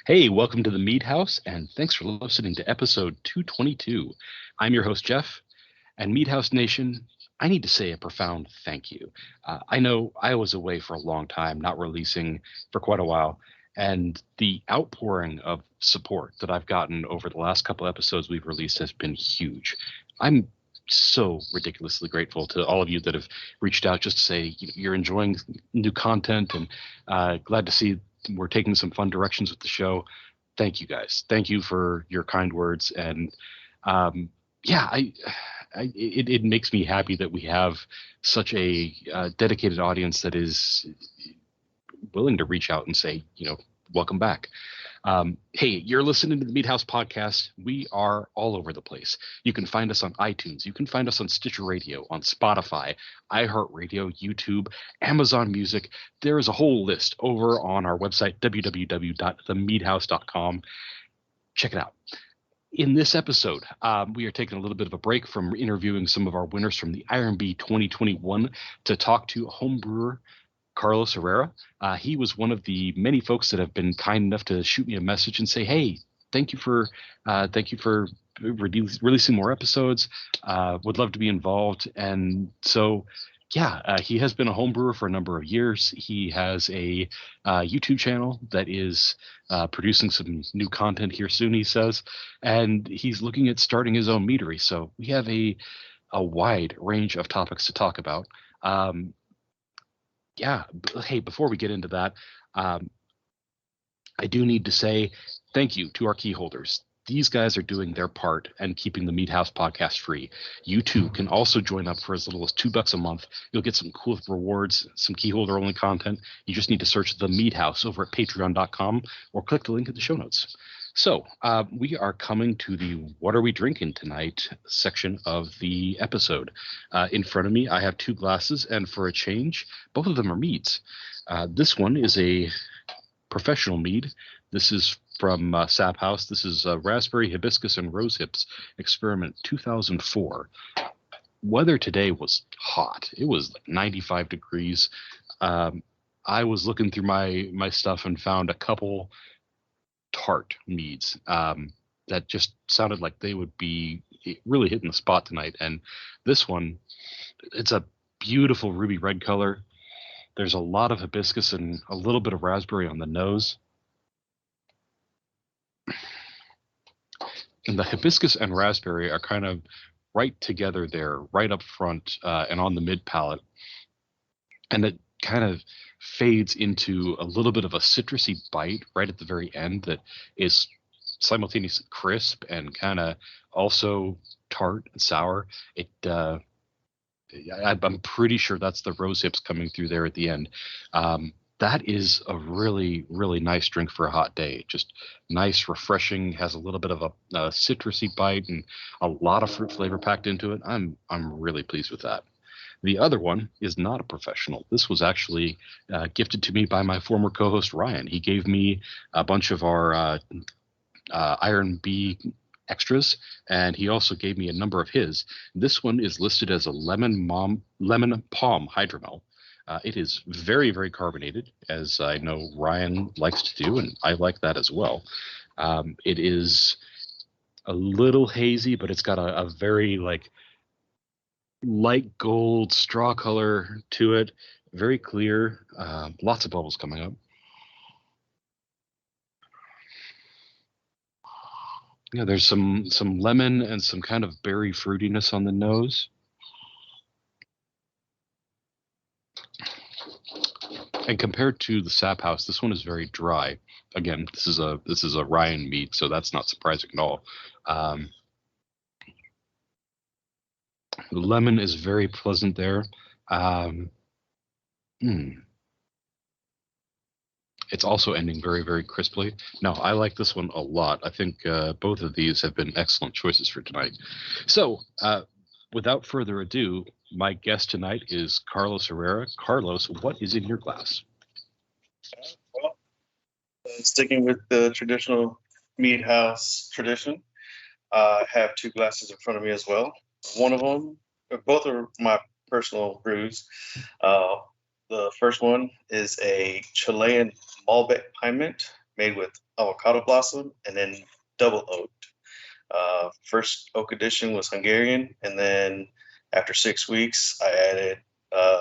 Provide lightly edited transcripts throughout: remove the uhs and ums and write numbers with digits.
Hey, welcome to the Mead House, and thanks for listening to episode 222. I'm your host, Jeff, and Mead House Nation, I need to say a profound thank you. I know I was away for a long time, not releasing for quite a while, and the outpouring of support that I've gotten over the last couple episodes we've released has been huge. I'm so ridiculously grateful to all of you that have reached out just to say you're enjoying new content and glad to see we're taking some fun directions with the show. Thank you guys. Thank you for your kind words. And yeah, it makes me happy that we have such a dedicated audience that is willing to reach out and say, welcome back. Hey, you're listening to the Mead House podcast. We are all over the place. You can find us on iTunes. You can find us on Stitcher Radio, on Spotify, iHeartRadio, YouTube, Amazon Music. There is a whole list over on our website, www.themeadhouse.com. Check it out. In this episode, we are taking a little bit of a break from interviewing some of our winners from the IronB 2021 to talk to homebrewer Carlos Herrera. He was one of the many folks that have been kind enough to shoot me a message and say, "Hey, thank you for releasing more episodes. Would love to be involved." And so, yeah, he has been a home brewer for a number of years. He has a YouTube channel that is producing some new content here soon, he says, and he's looking at starting his own meadery. So we have a wide range of topics to talk about. Yeah. Hey, before we get into that, I do need to say thank you to our key holders. These guys are doing their part and keeping the Mead House podcast free. You too can also join up for as little as $2 a month. You'll get some cool rewards, some key holder only content. You just need to search the Mead House over at patreon.com or click the link in the show notes. So we are coming to the What Are We Drinking Tonight section of the episode. In front of me, I have two glasses, and for a change, both of them are meads. This one is a professional mead. This is from Sap House. This is Raspberry, Hibiscus, and Rose Hips Experiment 2004. Weather today was hot. It was like 95 degrees. I was looking through my stuff and found a couple tart meads that just sounded like they would be really hitting the spot tonight. And this one, it's a beautiful ruby red color. There's a lot of hibiscus and a little bit of raspberry on the nose. And the hibiscus and raspberry are kind of right together there, right up front and on the mid palate. And it kind of fades into a little bit of a citrusy bite right at the very end that is simultaneously crisp and kind of also tart and sour. I'm pretty sure that's the rose hips coming through there at the end. That is a really, really nice drink for a hot day. Just nice, refreshing, has a little bit of a citrusy bite and a lot of fruit flavor packed into it. I'm really pleased with that. The other one is not a professional. This was actually gifted to me by my former co-host, Ryan. He gave me a bunch of our IronB extras, and he also gave me a number of his. This one is listed as a lemon palm hydromel. It is very, very carbonated, as I know Ryan likes to do, and I like that as well. It is a little hazy, but it's got a very light gold straw color to it, very clear, lots of bubbles coming up. Yeah, there's some lemon and some kind of berry fruitiness on the nose. And compared to the Sap House, this one is very dry. Again, this is a Ryan mead, so that's not surprising at all. The lemon is very pleasant there. It's also ending very, very crisply. No, I like this one a lot. I think both of these have been excellent choices for tonight. So, without further ado, my guest tonight is Carlos Herrera. Carlos, what is in your glass? Well, sticking with the traditional Mead House tradition, I have two glasses in front of me as well. One of them, both are my personal brews. The first one is a Chilean Malbec Piment made with avocado blossom and then double oaked. First oak edition was Hungarian, and then after 6 weeks, I added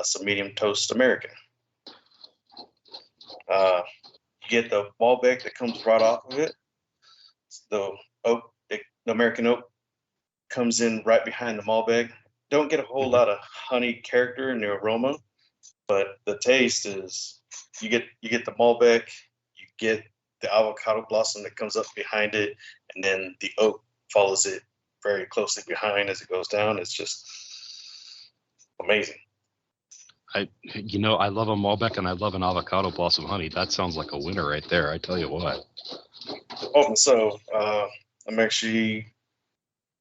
some medium toast American. You get the Malbec that comes right off of it. The American oak comes in right behind the Malbec. Don't get a whole lot of honey character in the aroma, but the taste is you get the Malbec, you get the avocado blossom that comes up behind it, and then the oak follows it very closely behind as it goes down. It's just amazing. I love a Malbec and I love an avocado blossom honey. That sounds like a winner right there. I tell you what. Oh, so I'm actually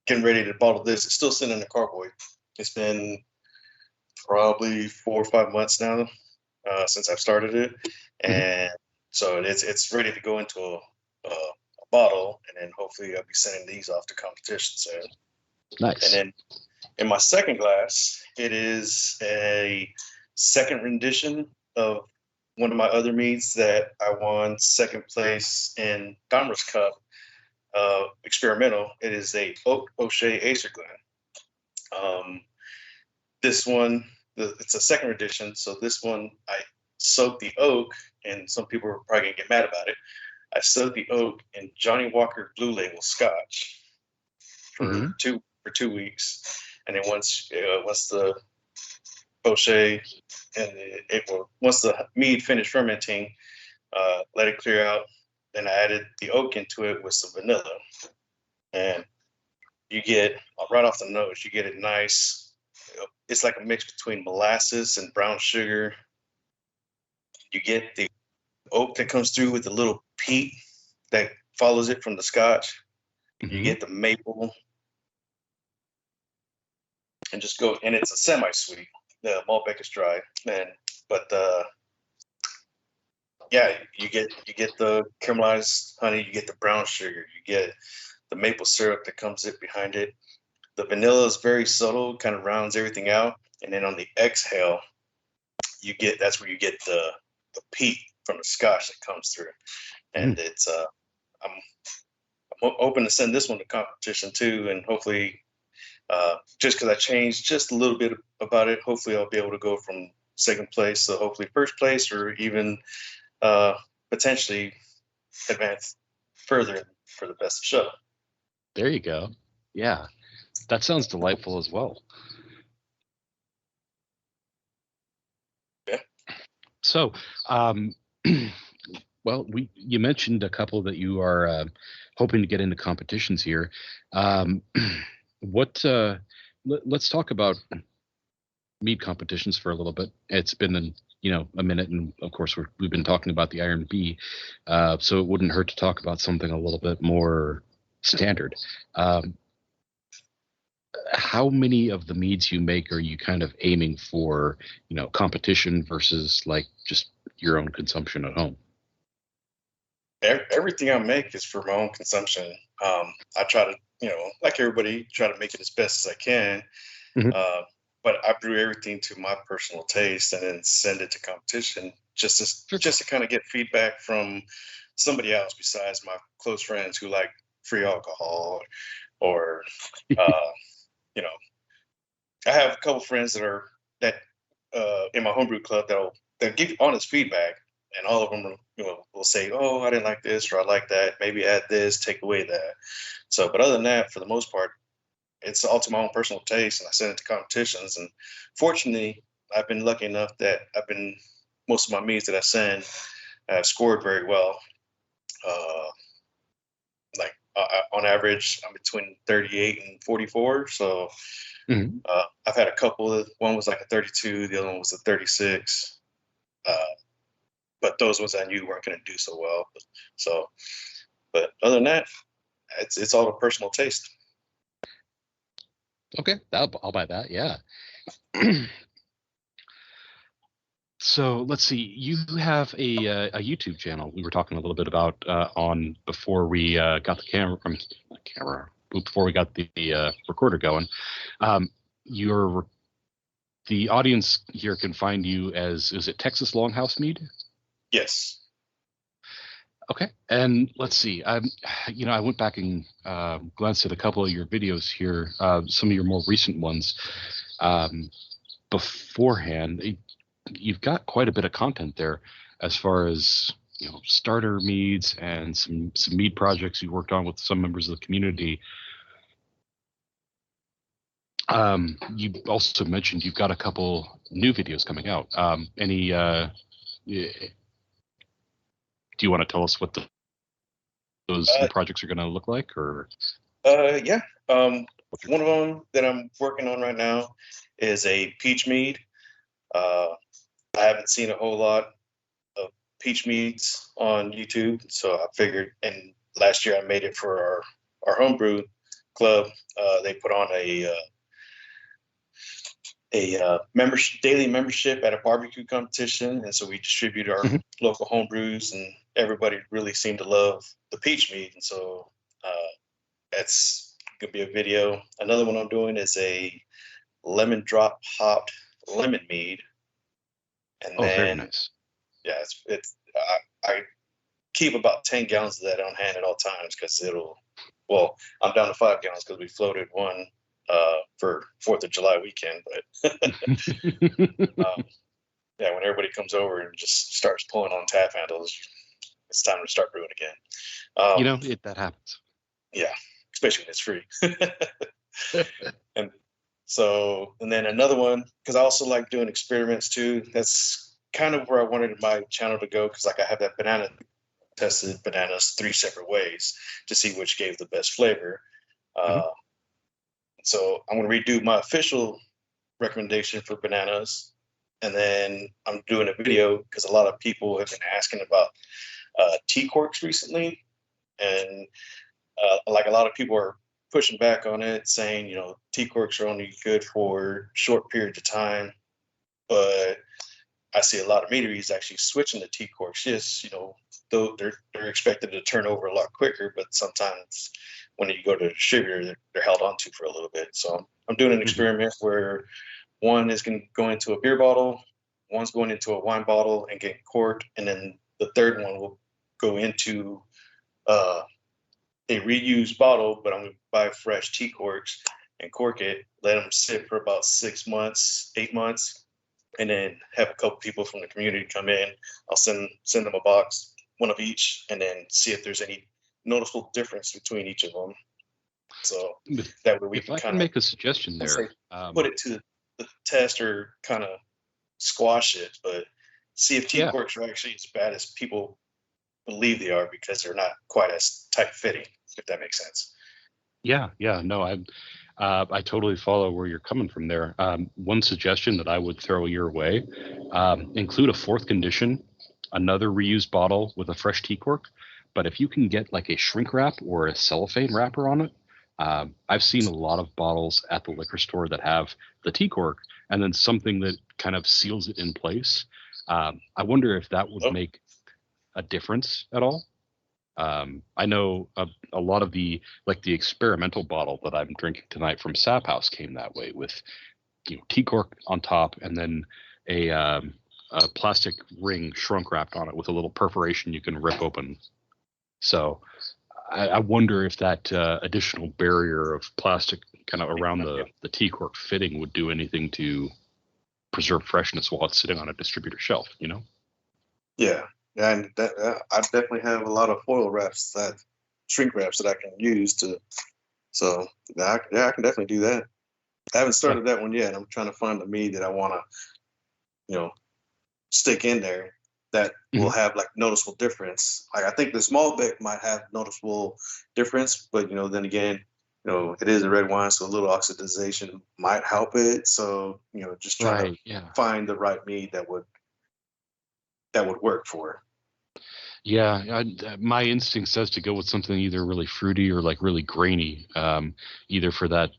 getting ready to bottle this. It's still sitting in the carboy. It's been probably 4 or 5 months now since I've started it, and so it's ready to go into a bottle, and then hopefully I'll be sending these off to competition soon. Nice. And then in my second glass, it is a second rendition of one of my other meads that I won second place in Dahmer's Cup experimental. It is a Oak O'Shea Acer Glen. This one, it's a second edition, so this one I soaked the oak, and some people are probably gonna get mad about it. I soaked the oak in Johnny Walker Blue Label Scotch for 2 weeks, and then once the O'Shea and once the mead finished fermenting, let it clear out. Then I added the oak into it with some vanilla, and you get right off the nose, you get a nice. It's like a mix between molasses and brown sugar. You get the oak that comes through with the little peat that follows it from the Scotch. You get the maple, and it's a semi-sweet. The Malbec is dry, but you get the caramelized honey, you get the brown sugar, you get the maple syrup that comes behind it. The vanilla is very subtle, kind of rounds everything out, and then on the exhale, that's where you get the peat from the Scotch that comes through, and it's I'm open to send this one to competition too, and hopefully. Just because I changed just a little bit about it, hopefully I'll be able to go from second place to hopefully first place, or even potentially advance further for the best of show. There you go. Yeah, that sounds delightful as well. Yeah. So, well, you mentioned a couple that you are hoping to get into competitions here. Let's talk about mead competitions for a little bit. It's been a minute, and of course we've been talking about the Iron Bee, so it wouldn't hurt to talk about something a little bit more standard. How many of the meads you make are you kind of aiming for, competition versus like just your own consumption at home? Everything I make is for my own consumption. I try to, like everybody, try to make it as best as I can. But I brew everything to my personal taste and then send it to competition just to kind of get feedback from somebody else besides my close friends who like free alcohol or I have a couple friends that in my homebrew club that give honest feedback, and all of them will say, "Oh, I didn't like this," or "I like that. Maybe add this, take away that." So, but other than that, for the most part, it's all to my own personal taste, and I send it to competitions. And fortunately, I've been lucky enough that most of my meads that I send have scored very well. On average, I'm between 38 and 44. So I've had a couple. One was like a 32, the other one was a 36. But those ones I knew weren't going to do so well. But other than that, it's all a personal taste. Okay, I'll buy that. Yeah. So let's see. You have a YouTube channel. We were talking a little bit about on before we got before we got the recorder going. The audience here can find you as, is it Texas Longhouse Mead? Yes. Okay, and let's see. I went back and glanced at a couple of your videos here, some of your more recent ones. Um, beforehand, you've got quite a bit of content there, as far as starter meads and some mead projects you worked on with some members of the community. You also mentioned you've got a couple new videos coming out. Do you want to tell us what those new projects are going to look like, or? Yeah. One of them that I'm working on right now is a peach mead. I haven't seen a whole lot of peach meads on YouTube, so I figured. And last year I made it for our homebrew club. They put on a daily membership at a barbecue competition, and so we distribute our local homebrews, and everybody really seemed to love the peach mead, and so that's gonna be a video. Another one I'm doing is a lemon drop hopped lemon mead, and then very nice. Yeah, I keep about 10 gallons of that on hand at all times because I'm down to 5 gallons because we floated one for 4th of July weekend, but yeah, when everybody comes over and just starts pulling on tap handles, it's time to start brewing again. That happens. Yeah, especially when it's free. And then another one, because I also like doing experiments too. That's kind of where I wanted my channel to go, because I have that tested bananas 3 separate ways to see which gave the best flavor. So I'm going to redo my official recommendation for bananas, and then I'm doing a video because a lot of people have been asking about tea corks recently, and like a lot of people are pushing back on it, saying tea corks are only good for short periods of time. But I see a lot of meaderies actually switching to tea corks. Yes, though they're expected to turn over a lot quicker, but sometimes when you go to a distributor, they're held on to for a little bit. So I'm doing an experiment where one is going to go into a beer bottle, one's going into a wine bottle and get corked, and then the third one will go into a reused bottle, but I'm going to buy fresh tea corks and cork it, let them sit for about 6 months, 8 months, and then have a couple people from the community come in. I'll send them a box, one of each, and then see if there's any noticeable difference between each of them. So that way we can kind of make a suggestion there. Put it to the test or kind of squash it, but see if tea corks are actually as bad as people believe they are, because they're not quite as tight fitting, if that makes sense. Yeah, no, I totally follow where you're coming from there. One suggestion that I would throw your way: include a 4th condition, another reused bottle with a fresh tea cork. But if you can get like a shrink wrap or a cellophane wrapper on it, I've seen a lot of bottles at the liquor store that have the tea cork and then something that kind of seals it in place. I wonder if that would make a difference at all. I know a lot of the experimental bottle that I'm drinking tonight from Sap House came that way, with tea cork on top and then a plastic ring shrunk wrapped on it with a little perforation you can rip open. So I wonder if that additional barrier of plastic kind of around the tea cork fitting would do anything to preserve freshness while it's sitting on a distributor shelf, Yeah, and that I definitely have a lot of foil wraps, shrink wraps that I can use to. So I can definitely do that. I haven't started that one yet. I'm trying to find the mead that I want to, stick in there that will have like noticeable difference. Like I think the small bit might have noticeable difference, but then again, it is a red wine, so a little oxidization might help it. So just trying to find the right mead that would work for it. Yeah, my instinct says to go with something either really fruity or like really grainy, either for that,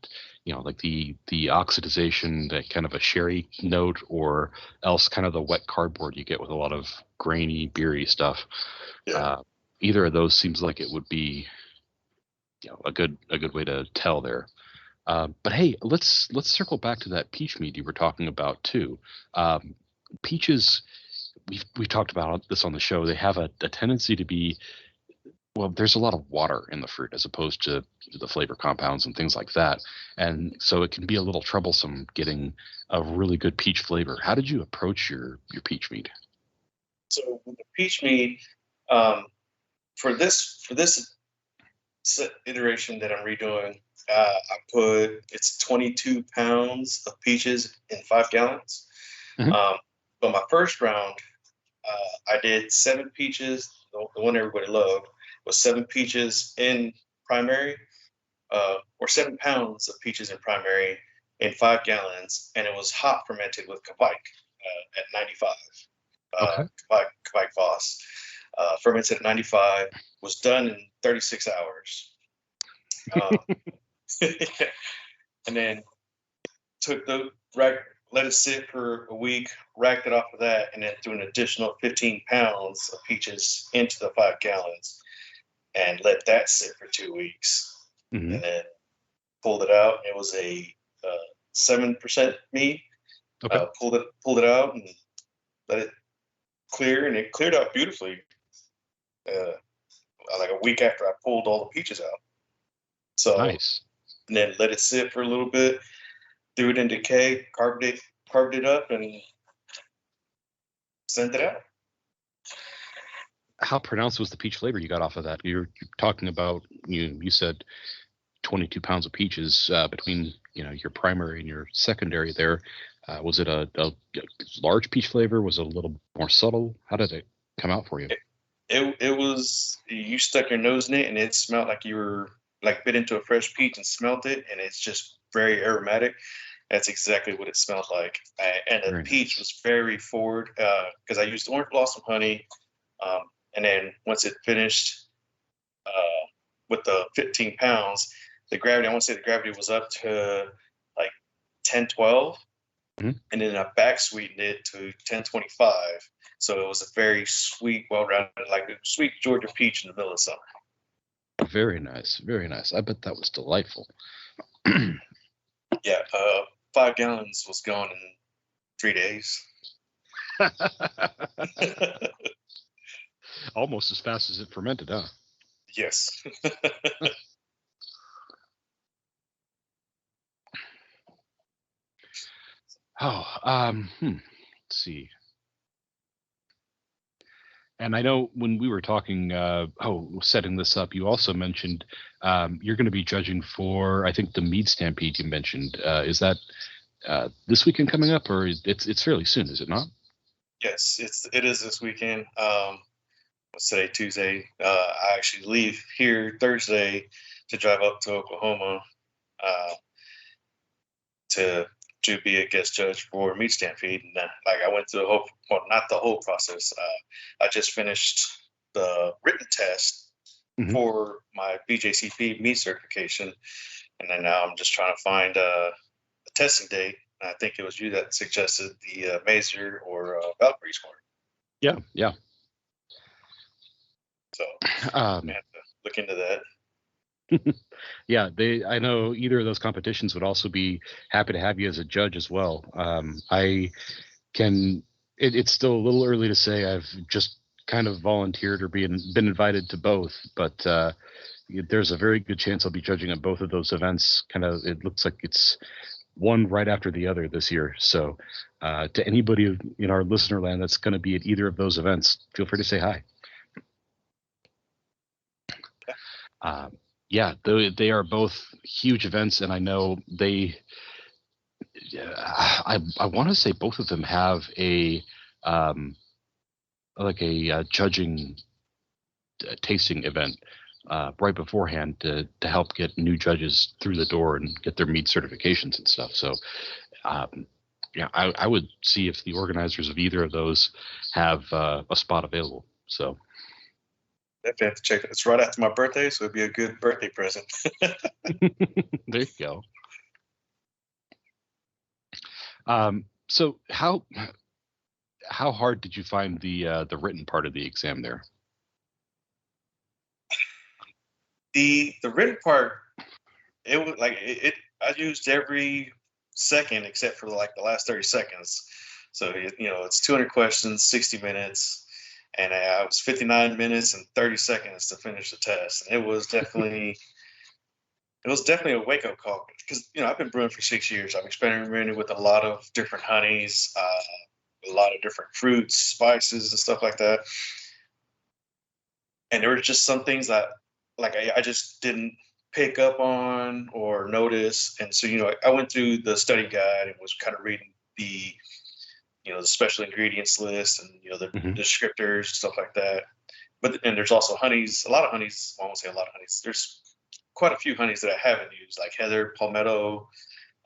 like the oxidization, that kind of a sherry note, or else kind of the wet cardboard you get with a lot of grainy, beery stuff. Yeah. Either of those seems like it would be, a good way to tell there. But hey, let's circle back to that peach mead you were talking about too. Peaches. we've talked about this on the show. They have a tendency to be, well, there's a lot of water in the fruit as opposed to the flavor compounds and things like that. And so it can be a little troublesome getting a really good peach flavor. How did you approach your peach mead? So with the peach mead, for this iteration that I'm redoing, I put it's 22 pounds of peaches in 5 gallons. Mhm. But my first round, I did 7 peaches. The one everybody loved was 7 peaches in primary, or 7 pounds of peaches in primary in 5 gallons, and it was hot fermented with Kvike at 95. Okay. Kvike Voss. Fermented at 95, was done in 36 hours. And then took the let it sit for a week, racked it off of that, and then threw an additional 15 pounds of peaches into the 5 gallons and let that sit for 2 weeks. Mm-hmm. And then pulled it out. It was a 7% mead. Okay. Pulled it out and let it clear, and it cleared out beautifully. Like a week after I pulled all the peaches out. So Nice. And then let it sit for a little bit, threw it in decay, carved it up, and sent it out. How pronounced was the peach flavor you got off of that? You're talking about, you said 22 pounds of peaches between your primary and your secondary there. Was it a large peach flavor? Was it a little more subtle? How did it come out for you? It was, you stuck your nose in it and it smelled like you were like bit into a fresh peach and smelled it, and it's just very aromatic. That's exactly what it smelled like. And the Very peach nice. was very forward because I used orange blossom honey. And then once it finished with the 15 pounds, the gravity, I want to say the gravity was up to like 1012. Mm-hmm. And then I back sweetened it to 1025. So it was a very sweet, well-rounded, like a sweet Georgia peach in the middle of summer. Very nice. Very nice. I bet that was delightful. Yeah, 5 gallons was gone in 3 days. Almost as fast as it fermented, huh? Yes. Let's see. And I know when we were talking, setting this up, you also mentioned you're going to be judging for, I think, the Mead Stampede you mentioned. Is that this weekend coming up, or it's fairly soon, is it not? Yes, it is this weekend. What's today? Tuesday. I actually leave here Thursday to drive up to Oklahoma to be a guest judge for Mead Stampede. And like I went through not the whole process. I just finished the written test Mm-hmm. for my BJCP mead certification, and then now I'm just trying to find a testing date. I think it was you that suggested the Mazer or Valkyrie score. Yeah. So I have to look into that. Yeah, I know either of those competitions would also be happy to have you as a judge as well. It's still a little early to say. I've just kind of volunteered or been invited to both, but there's a very good chance I'll be judging at both of those events. It looks like it's one right after the other this year. So to anybody in our listener land that's going to be at either of those events, feel free to say hi. Yeah, they are both huge events, and I know I want to say both of them have a judging tasting event right beforehand to help get new judges through the door and get their mead certifications and stuff. So I would see if the organizers of either of those have a spot available. So Definitely have to check it. It's right after my birthday, so it'd be a good birthday present. There you go. So how hard did you find the written part of the exam there? The written part, it was like it I used every second except for like the last 30 seconds. So, it's 200 questions, 60 minutes, and I was 59 minutes and 30 seconds to finish the test. And it was definitely a wake up call because, I've been brewing for 6 years. I've experimented with a lot of different honeys, a lot of different fruits, spices, and stuff like that. And there were just some things that, like, I just didn't pick up on or notice. And so, I went through the study guide and was kind of reading the special ingredients list and, the Mhm. descriptors, stuff like that. And there's also honeys, a lot of honeys. Well, I won't say a lot of honeys. There's quite a few honeys that I haven't used, like heather, palmetto,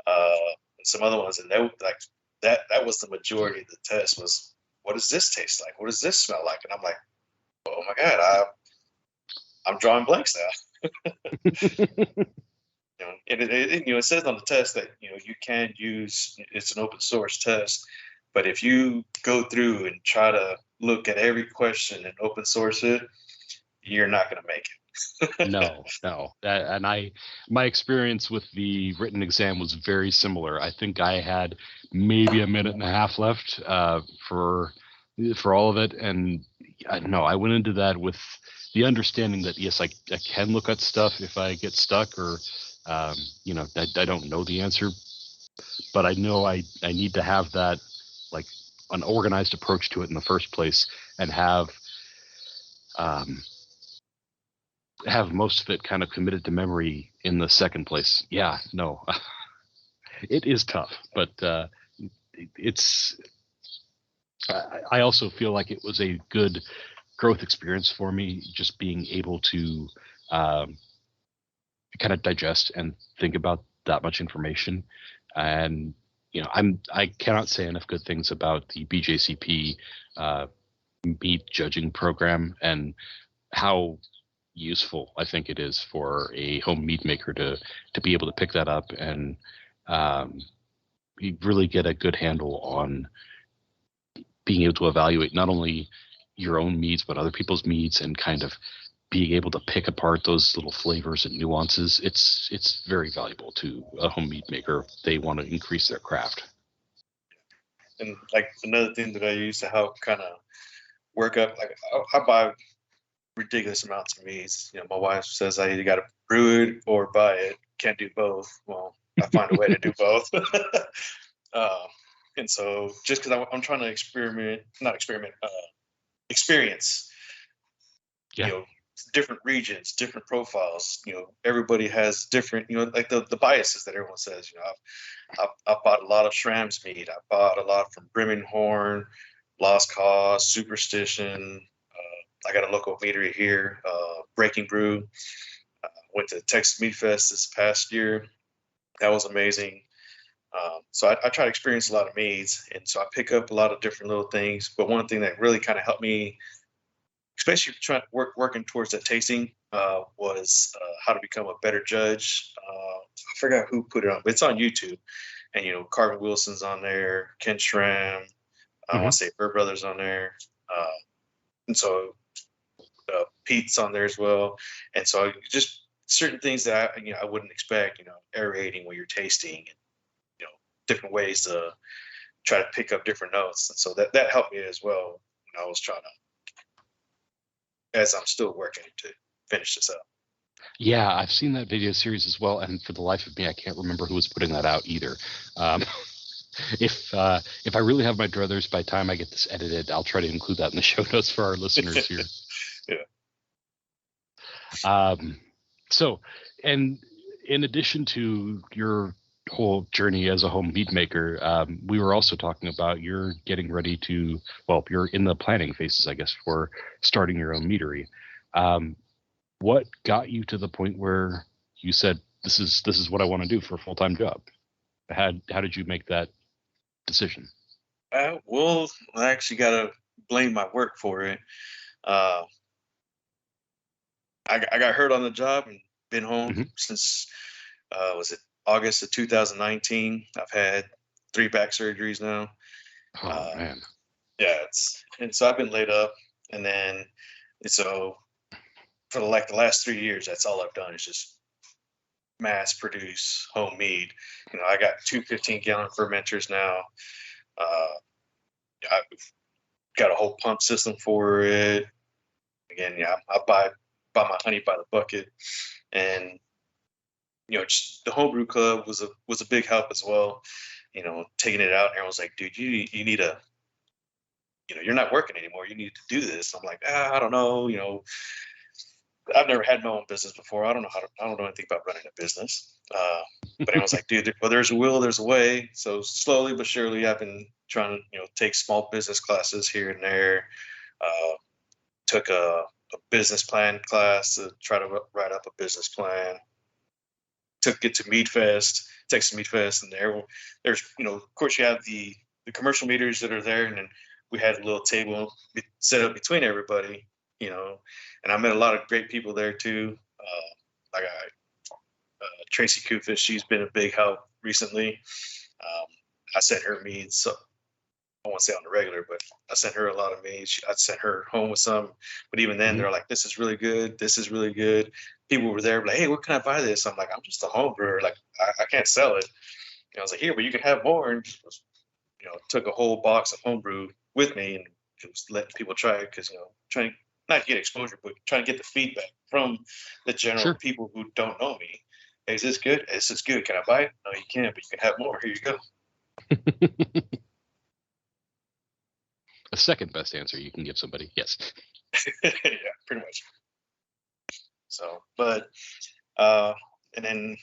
and some other ones. And that was the majority of the test was, what does this taste like? What does this smell like? And I'm like, oh my God, I'm drawing blanks now. And it says on the test that, you can use, it's an open source test, but if you go through and try to look at every question and open source it, you're not going to make it. No, no. My experience with the written exam was very similar. I think I had maybe a minute and a half left for all of it, and no, I went into that with the understanding that yes, I can look at stuff if I get stuck or I don't know the answer, but I know I need to have that like an organized approach to it in the first place and um, have most of it kind of committed to memory in the second place. Yeah, no, it is tough, but it's. I also feel like it was a good growth experience for me, just being able to um, kind of digest and think about that much information. And I cannot say enough good things about the BJCP mead judging program and how useful I think it is for a home mead maker to be able to pick that up and um, you really get a good handle on being able to evaluate not only your own meads but other people's meads and kind of being able to pick apart those little flavors and nuances. It's very valuable to a home mead maker if they want to increase their craft. And like another thing that I use to help kind of work up, like I buy ridiculous amounts of meats. My wife says I either got to brew it or buy it. Can't do both. Well, I find a way to do both. uh, and so just because I'm trying to not experiment, experience, Yeah. different regions, different profiles. Everybody has different, like the biases that everyone says. I've bought a lot of Schramm's mead. I bought a lot from Brimmenhorn, Lost Cause, Superstition. I got a local meadery here, Breaking Brew. Went to Texas Meat Fest this past year. That was amazing. So I try to experience a lot of meads, and so I pick up a lot of different little things. But one thing that really kind of helped me, especially trying working towards that tasting, was how to become a better judge. I forgot who put it on, but it's on YouTube. And Carvin Wilson's on there, Ken Schramm. I Mm-hmm. want to say Burr Brothers on there, and so Pete's on there as well. And so just certain things that I wouldn't expect. Aerating when you're tasting, and different ways to try to pick up different notes. And so that helped me as well when I was trying to, as I'm still working to finish this up. Yeah, I've seen that video series as well, and for the life of me, I can't remember who was putting that out either. Um, if I really have my druthers by the time I get this edited, I'll try to include that in the show notes for our listeners here. Yeah. So, and in addition to your whole journey as a home mead maker, we were also talking about you're getting ready to, well, you're in the planning phases, I guess, for starting your own meadery. What got you to the point where you said, this is what I want to do for a full-time job? How did you make that decision? Well, I actually got to blame my work for it. Uh, I got hurt on the job and been home since, was it August of 2019? I've had 3 back surgeries now. Oh man. Yeah, and so I've been laid up, and then so for the last 3 years, that's all I've done is just mass produce home mead. I got 2 15-gallon fermenters now. I've got a whole pump system for it. Again, I buy my honey by the bucket, and just the homebrew club was a big help as well. Taking it out, and everyone's like, dude, you need a, you're not working anymore. You need to do this. I'm like, I don't know. I've never had my own business before. I don't know anything about running a business. But everyone's like, dude, well, there's a will, there's a way. So slowly but surely, I've been trying to, take small business classes here and there. Took a business plan class to try to write up a business plan. Took it to Mead Fest, Texas Mead Fest, and there's, of course, you have the commercial meters that are there, and then we had a little table set up between everybody, and I met a lot of great people there too. Like Tracy Kufis, she's been a big help recently. I sent her meads, so I won't say on the regular, but I sent her a lot of meads. I sent her home with some, but even then, they're like, "This is really good. This is really good." People were there, like, "Hey, where can I buy this?" I'm like, "I'm just a home brewer. Like, I can't sell it." And I was like, "Here, but you can have more." And took a whole box of homebrew with me and just letting people try it because trying not to get exposure, but trying to get the feedback from the general people who don't know me. Hey, is this good? This is good. Can I buy it? No, you can't, but you can have more. Here you go. The second best answer you can give somebody. Yes. Yeah, pretty much. So, but and then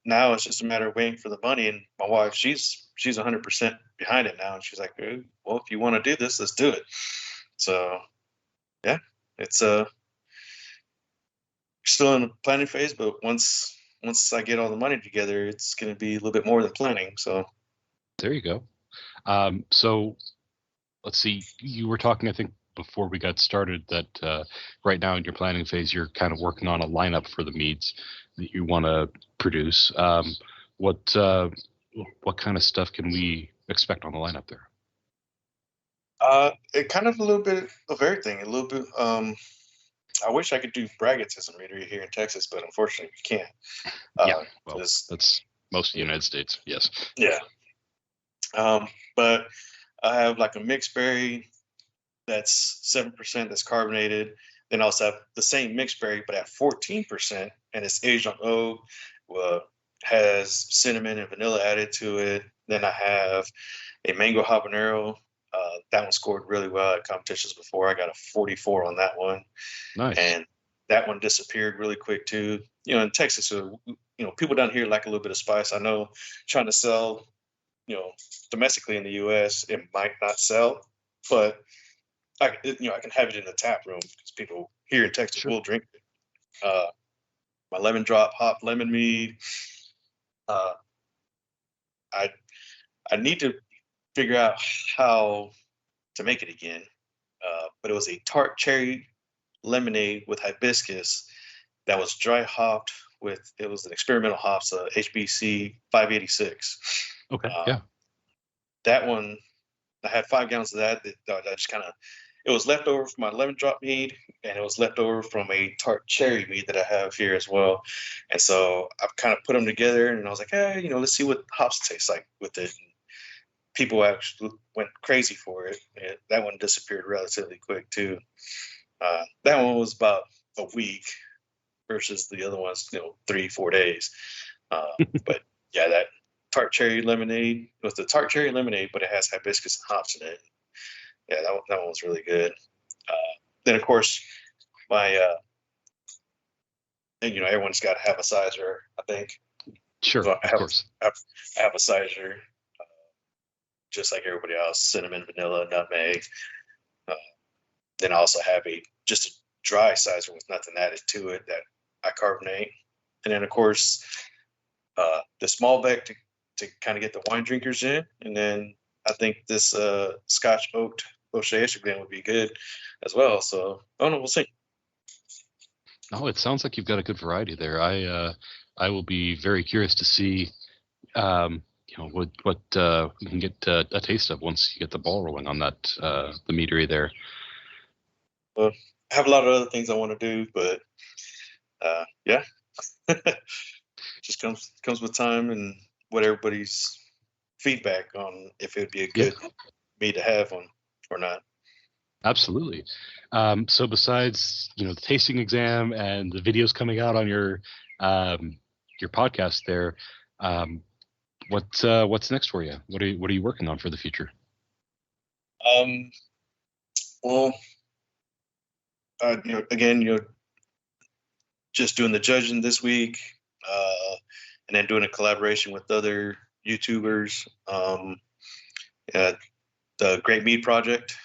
now it's just a matter of waiting for the money. And my wife, she's 100% behind it now, and she's like, well, if you want to do this, let's do it. So, yeah, it's still in the planning phase, but once I get all the money together, it's going to be a little bit more than planning. So there you go. So let's see. You were talking, I think, before we got started that right now in your planning phase, you're kind of working on a lineup for the meads that you want to produce. What kind of stuff can we expect on the lineup there? It kind of a little bit of everything. A little bit. I wish I could do braggots as a meadery here in Texas, but unfortunately, we can't. Yeah, well, that's most of the United States. Yes. Yeah. But I have like a mixed berry that's 7% that's carbonated. Then I also have the same mixed berry, but at 14%, and it's aged on oak. Has cinnamon and vanilla added to it. Then I have a mango habanero. That one scored really well at competitions before. I got a 44 on that one. Nice. And that one disappeared really quick too. In Texas, people down here like a little bit of spice. I know trying to sell, domestically in the U.S., it might not sell, but I can have it in the tap room because people here in Texas will drink it. My lemon drop hop lemon mead. I need to figure out how to make it again. But it was a tart cherry lemonade with hibiscus that was dry hopped it was an experimental hops, HBC 586. Okay. Yeah. That one, I had 5 gallons of that. That just kind of, it was left over from my lemon drop mead, and it was left over from a tart cherry mead that I have here as well. And so I've kind of put them together, and I was like, hey, let's see what hops taste like with it. And people actually went crazy for it. And that one disappeared relatively quick too. That one was about a week versus the other ones, 3-4 days. But yeah, that tart cherry lemonade was the tart cherry lemonade, but it has hibiscus and hops in it. Yeah, that one was really good. Then of course my and everyone's got to have a sizer, I think. Sure, so of course. I have a sizer, just like everybody else: cinnamon, vanilla, nutmeg. Then I also have just a dry sizer with nothing added to it that I carbonate. And then of course the small bec to kind of get the wine drinkers in. And then I think this Scotch oaked O'Shea Glen would be good as well. So I don't know, we'll see. Oh, it sounds like you've got a good variety there. I will be very curious to see what we can get a taste of once you get the ball rolling on that the meadery there. Well, I have a lot of other things I want to do, but yeah, just comes with time and what everybody's feedback on if it would be a good mead to have one or not. Absolutely. So besides, the tasting exam and the videos coming out on your podcast there, what's next for you? What are you working on for the future? Well, again, just doing the judging this week, and then doing a collaboration with other YouTubers. The Great Mead Project.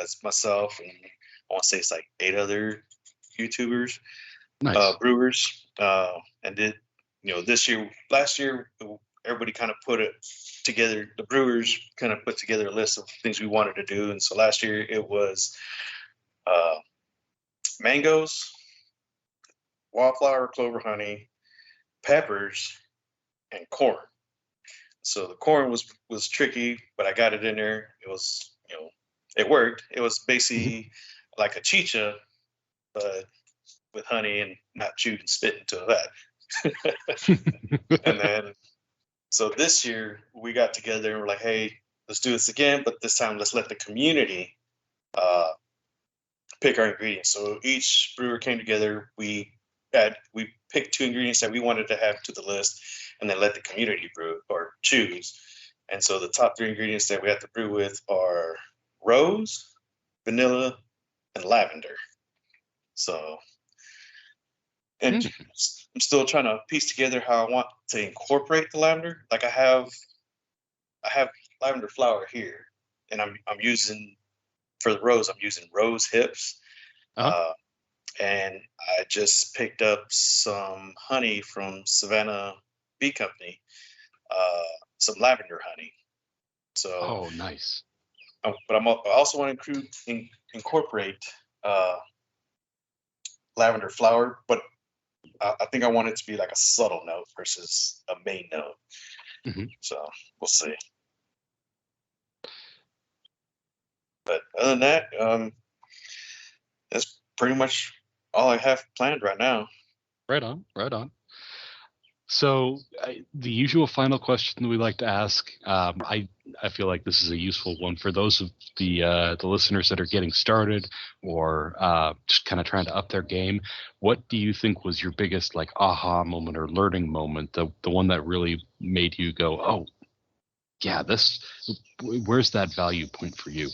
It's myself and I want to say it's like 8 other YouTubers, Nice. brewers. And did last year, everybody kind of put it together. The brewers kind of put together a list of things we wanted to do. And so last year it was mangoes, wildflower, clover, honey, peppers, and corn. So the corn was tricky, but I got it in there. It was, it worked. It was basically like a chicha, but with honey and not chewed and spit into a vat. And then, so this year we got together and we're like, hey, let's do this again, but this time let's let the community pick our ingredients. So each brewer came together. We picked 2 ingredients that we wanted to have to the list, and then let the community brew or choose. And so the top 3 ingredients that we have to brew with are rose, vanilla, and lavender. So, and I'm still trying to piece together how I want to incorporate the lavender. Like I have lavender flower here, and I'm using, for the rose, I'm using rose hips. And I just picked up some honey from Savannah Bee Company, some lavender honey. So, nice. But I also want to incorporate lavender flower, but I think I want it to be like a subtle note versus a main note. So we'll see. But other than that, that's pretty much all I have planned right now. Right on. So the usual final question that we like to ask, I feel like this is a useful one for those of the listeners that are getting started or just kind of trying to up their game. What do you think was your biggest like aha moment or learning moment, the one that really made you go, oh, yeah, where's that value point for you?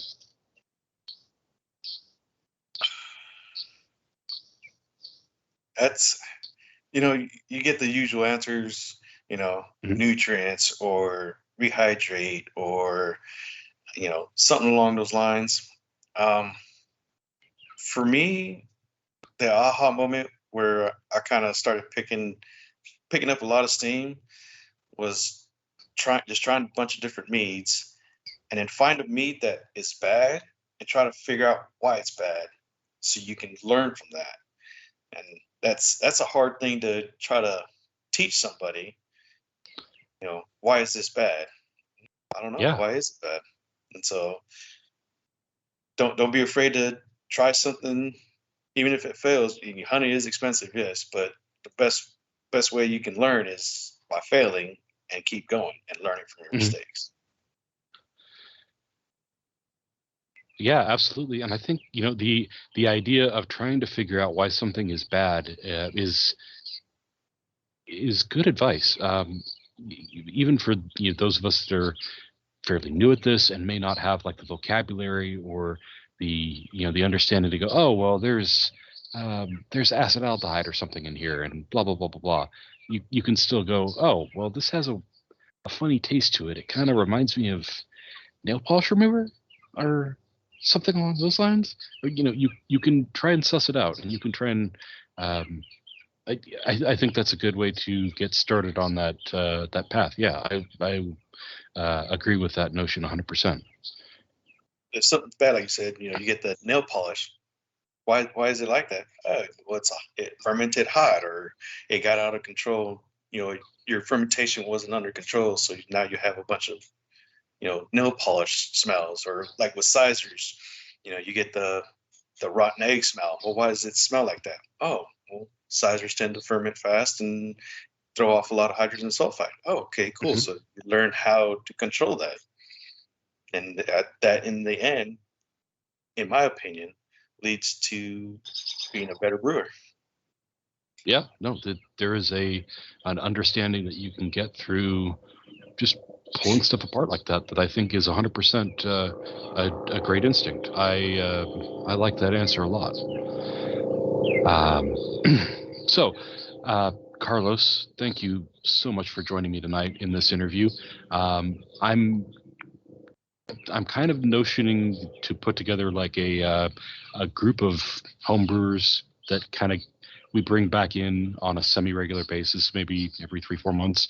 That's, you get the usual answers, nutrients or rehydrate or, something along those lines. For me, the aha moment where I kind of started picking up a lot of steam was trying a bunch of different meads, and then find a mead that is bad and try to figure out why it's bad, so you can learn from that. And that's a hard thing to try to teach somebody. Why is this bad? I don't know. Yeah. Why is it bad? And so don't be afraid to try something, even if it fails. Honey is expensive, yes, but the best way you can learn is by failing and keep going and learning from your mistakes. Yeah, absolutely. And I think, the idea of trying to figure out why something is bad is good advice. Even for those of us that are fairly new at this and may not have like the vocabulary or the the understanding to go, oh well, there's acetaldehyde or something in here and blah blah blah blah blah. You can still go, oh well, this has a funny taste to it. It kind of reminds me of nail polish remover or something along those lines. You can try and suss it out, and you can try and I think that's a good way to get started on that path. Yeah, I agree with that notion 100%. If something's bad, like you said, you get the nail polish. Why is it like that? Well, it fermented hot, or it got out of control. Your fermentation wasn't under control, so now you have a bunch of nail polish smells. Or like with sizers, you get the rotten egg smell. Well, why does it smell like that? Oh, well, sizers tend to ferment fast and throw off a lot of hydrogen sulfide. Oh, okay, cool. So you learn how to control that. And that in the end, in my opinion, leads to being a better brewer. Yeah, no, there is an understanding that you can get through just pulling stuff apart like that I think is 100% a great instinct. I like that answer a lot. So, Carlos, thank you so much for joining me tonight in this interview. I'm kind of notioning to put together like a group of homebrewers that kind of we bring back in on a semi-regular basis, maybe every 3-4 months.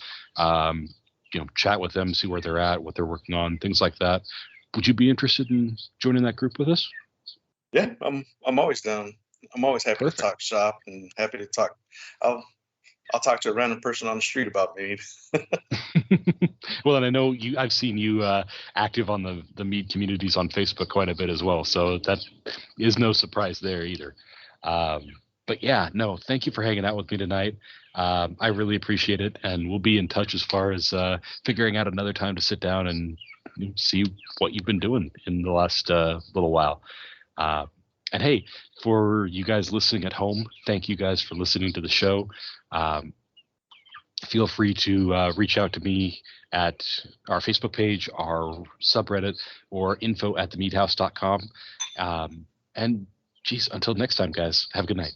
Chat with them, see where they're at, what they're working on, things like that. Would you be interested in joining that group with us? Yeah, I'm always down. I'm always happy Perfect. to talk shop and happy to talk. I'll talk to a random person on the street about Mead. Well, and I know I've seen you active on the Mead communities on Facebook quite a bit as well, so that is no surprise there either. But yeah, no, thank you for hanging out with me tonight. I really appreciate it, and we'll be in touch as far as figuring out another time to sit down and see what you've been doing in the last little while. And hey, for you guys listening at home, thank you guys for listening to the show. Feel free to reach out to me at our Facebook page, our subreddit, or info@themeadhouse.com. And geez, until next time, guys, have a good night.